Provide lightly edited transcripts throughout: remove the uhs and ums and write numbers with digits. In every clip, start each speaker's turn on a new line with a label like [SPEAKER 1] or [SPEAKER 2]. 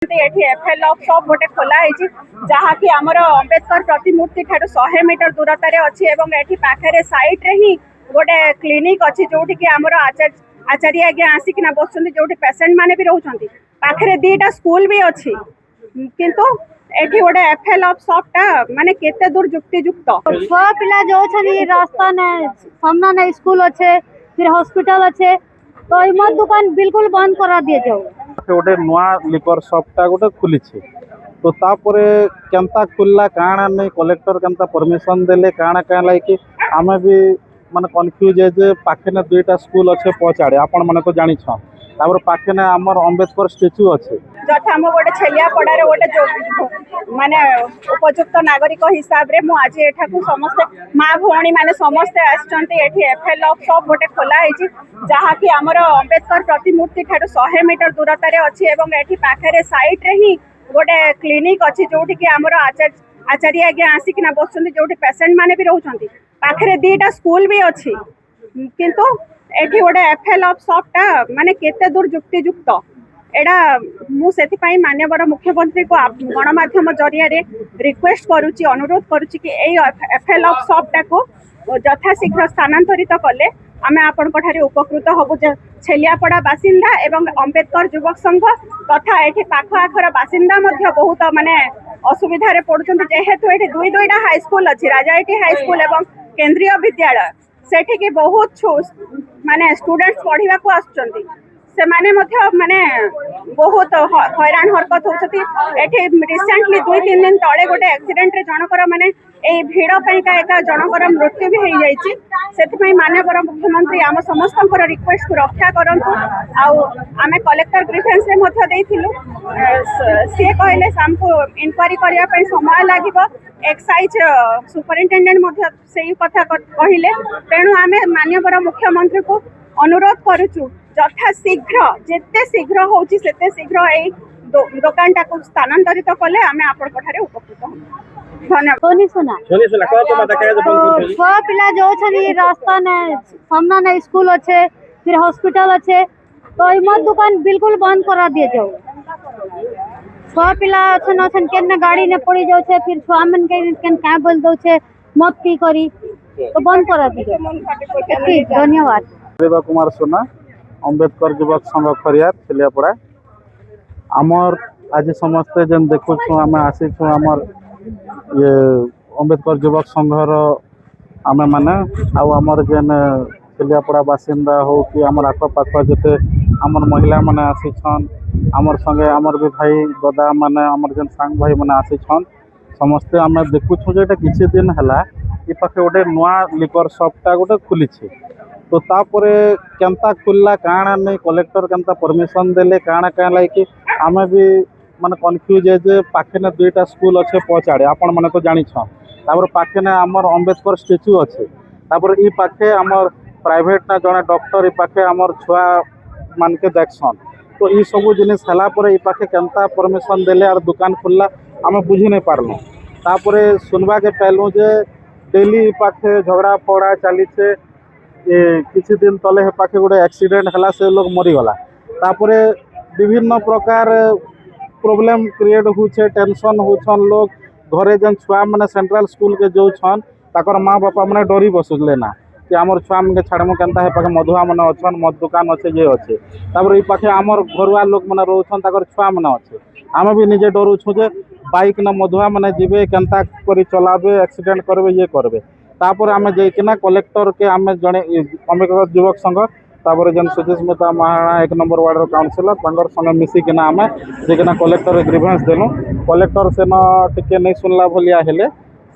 [SPEAKER 1] एठी FL shop गोटे खोला है जहाँकि आमर अंबेडकर प्रतिमूर्ति ठार 100 मीटर दूरता अच्छी एवं एठी पाखे साइड रे ही गोटे क्लिनिक अच्छी जोटि कि आमर आचार्य आज्ञा आसिकिना बस जो पेसेंट माने भी रोचंती पाखे दीटा स्कूल भी अच्छी किंतु एठी गोटे एफएल शॉपटा माने केते दूर युक्तियुक्त
[SPEAKER 2] छुआ पिला जो छनी रास्ता ने सामना ने स्कूल अच्छे फिर हॉस्पिटल अच्छे तो ई मत दुकान बिल्कुल बंद करा दिए जाओ
[SPEAKER 3] गोटे नुआ लिकर शॉपटा गोटे खुली तो तापर केनता खुलला काଣା नहीं कलेक्टर केनता परमिशन देले काଣା क्या लाइक आमे भी माने कन्फ्यूज है जे पाखे ने दुईटा स्कूल अच्छे पचाड़े आपण माने तो जानी छ तापर पाखे ने हमर अंबेडकर स्टैच्यू अच्छे
[SPEAKER 1] जथा हम गोटे छेलियापड़ार गोटे माने उपयुक्त नागरिक हिसाब रे मु आज एठाकू समस्त माँ भौणी माने समस्ते आछंती एठी एफएल शॉप गोटे खोला है जहाँ कि आमर अंबेडकर प्रतिमूर्ति ठार 100 मीटर दूरता अच्छी एवं एठी पाखे साइड रे ही गोटे क्लिनिक अच्छी जोटि कि आमर आचार्य आज्ञा आसिकिना बस जो पेसेंट माने भी रोचंती पाखे दीटा स्कूल भी अच्छी किंतु एठी गोटे एफएल शॉपटा माने केते दूर युक्तियुक्त एडा मु सेथिपाई माननीय मुख्यमंत्री को गणमाध्यम जरिया रिक्वेस्ट करुच्ची अनुरोध करुच्ची कि एफएल शॉपटा को यथाशीघ्र स्थानांतरित कले आमे आपण उपकृत हबु। छेलियापड़ा बासिंदा एवं अंबेडकर युवक संघ तथा एठी पाख आखर बासिंदा मध्य बहुत माने असुविधा रे पड़ुछन जेहेतु एठी दुईटा हाई स्कूल अछि राजाईटी हाई स्कूल एवं केंद्रीय विद्यालय सेठी के बहुत माने स्टूडेंट्स पढ़िबा को आछंती से माने माने बहुत हैरान हरकत होती। रिसेंटली 2-3 दिन तले गोटे एक्सीडेंट रे जनकर माने ए भीड़ पाइका एक जनकर मृत्यु भी हो जाइए से माननीय मुख्यमंत्री आम समस्त रिक्वेस्ट को रक्षा करंतु आमे कलेक्टर ग्रीवेंस रे मध्य देइथिलु सी कहले हमको इंक्वायरी करने समय लगे एक्साइज सुपरिटेडेंट मध्य से कथा कहले तेणु आमे माननीय मुख्यमंत्री को अनुरोध करुचु यथा शीघ्र जिते शीघ्र होची सेते शीघ्र ए दुकान टाको स्थानांतरित कले आमे आपण कठारे उपकृत हम।
[SPEAKER 2] सोनी सुना छुआ पिला जो छनी रास्ता ने सामना ने स्कूल अच्छे फिर हॉस्पिटल अच्छे तो ई मत दुकान बिल्कुल बंद करा दिए जाओ छुआ पिला अछन अछन केन गाड़ी ने पड़ी जाउ छे फिर छुआ मन के केन का बोल दउ छे मत की करी तो बंद करा दिए। धन्यवाद।
[SPEAKER 3] कुमार सोना अंबेडकर युवक संघ खरियार छेलियापड़ा आमर आज समस्ते जेन देखु आम आसी आमर ये अंबेडकर युवक संघर आमे माने आमर जेन छेलियापड़ा बासिंदा हो कि आमर आखपाख जिते आमर महिला माने आसीछन आमर संगे आमर भी भाई दादा माने आमर जेन सांग भाई माने आसीछन समस्ते आमे देखुछु जे किछि दिन हला ई पाखे गोटे नुआ लिकर शॉपटा गोटे खुली तो तापर केनता खुलला काଣା नहीं कलेक्टर केनता परमिशन देले काଣା क्या लाइक आमे भी माने कन्फ्यूज है जे पाखे ने दुईटा स्कूल अच्छे पचाड़े आपण माने तो जानी छ तापर पाखे ने आमर अंबेडकर स्टैच्यू अच्छे तापर ई पाखे आमर प्राइवेट ना जने डॉक्टर ई पाखे आमर छुआ मान के देखसन तो ई सब जिनिस हला पर ई पाखे केनता परमिशन देले और दुकान खुलला आमे बुझी नहीं पारलु तापर सुनबा के पाइलु जे डेली ई पाखे झगड़ा पड़ा चली से किसी दिन तले हे पाखे गोटे एक्सीडेंट हला से लोग मरीगला तापर विभिन्न प्रकार प्रॉब्लम क्रिएट होछे टेंशन होछन लोग घरे जन छुआ माने सेंट्रल स्कूल के जो छन ताकर माँ बापा माने डरी बसुले ना कि आमर छुआ मन के छाड़मु केनता हे पाखे मधुआ माने अछन मद दुकान अच्छे जे अच्छे तापर ई पाखे आमर घरुआ लोग माने रोछन ताकर छुआ माने अच्छे आमे भी निजे डरू छु जे बाइक ना मधुआ माने जिबे केनता करी चलाबे एक्सीडेंट करबे ये करबे तापर आमे जेकिना कलेक्टर के आमे जने अंबेडकर युवक संघ तापर जन सुजिस्मिता महाराणा 1 नंबर वार्ड काउंसिलर तंगर संगे मिसिकिना आमे जेकिना कलेक्टर ग्रीवेंस देलु कलेक्टर से न टिके नहीं सुनला भलिया हेले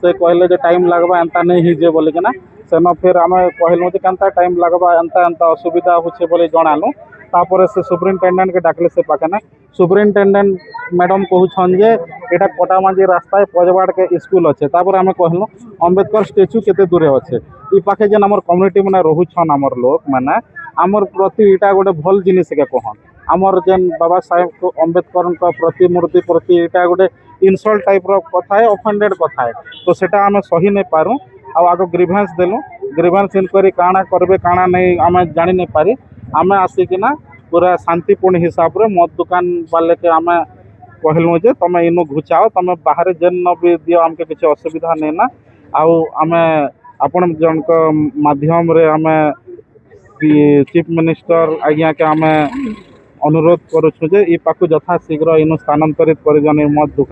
[SPEAKER 3] से कहले जे टाइम लागबा एंता नहीं हिजे बोलिकिना से न फिर आमे कहलु जे केनता टाइम लागबा एंता एंता असुविधा होछे बोली जणालु तापर से सुपरिटेंडेंट के डाकले से पाकना सुपरिटेंडेंट मैडम कहूछन जे एटा कोटामांझी रास्ता है पजवाड़ के स्कूल अच्छे तापर आमे कहलु अंबेडकर स्टैच्यू केते दूरे अच्छे ई पाखे जेन हमर कम्युनिटी माने रहुछन हमर लोक माने हमर प्रति इटा गोटे भल जिनिस के कहन हमर जेन बाबा साहेब को अंबेडकर का प्रतिमूर्ति प्रति इटा गोटे इनसल्ट टाइप रो कथा है ऑफेंडेड कथा है तो सेटा आमे सही नहीं पारू आगो ग्रीवेंस देलु ग्रीवेंस इनक्वायरी काଣା करबे काଣା नहीं आमे जानि नहीं पारी आमे आसिकिना पूरा शांतिपूर्ण हिसाब रे मद दुकान वाले के आमे कहलु जे तुम इनु घुचाओ तुम बाहर जेन न भी दियो हमके किसी असुविधा नहीं ना आउ आमे आपण जनक माध्यम रे आमे चीफ मिनिस्टर आज्ञा के आमे अनुरोध करूछु जे ई पाकु यथा शीघ्र इनु स्थानांतरित कर जने मत दुकान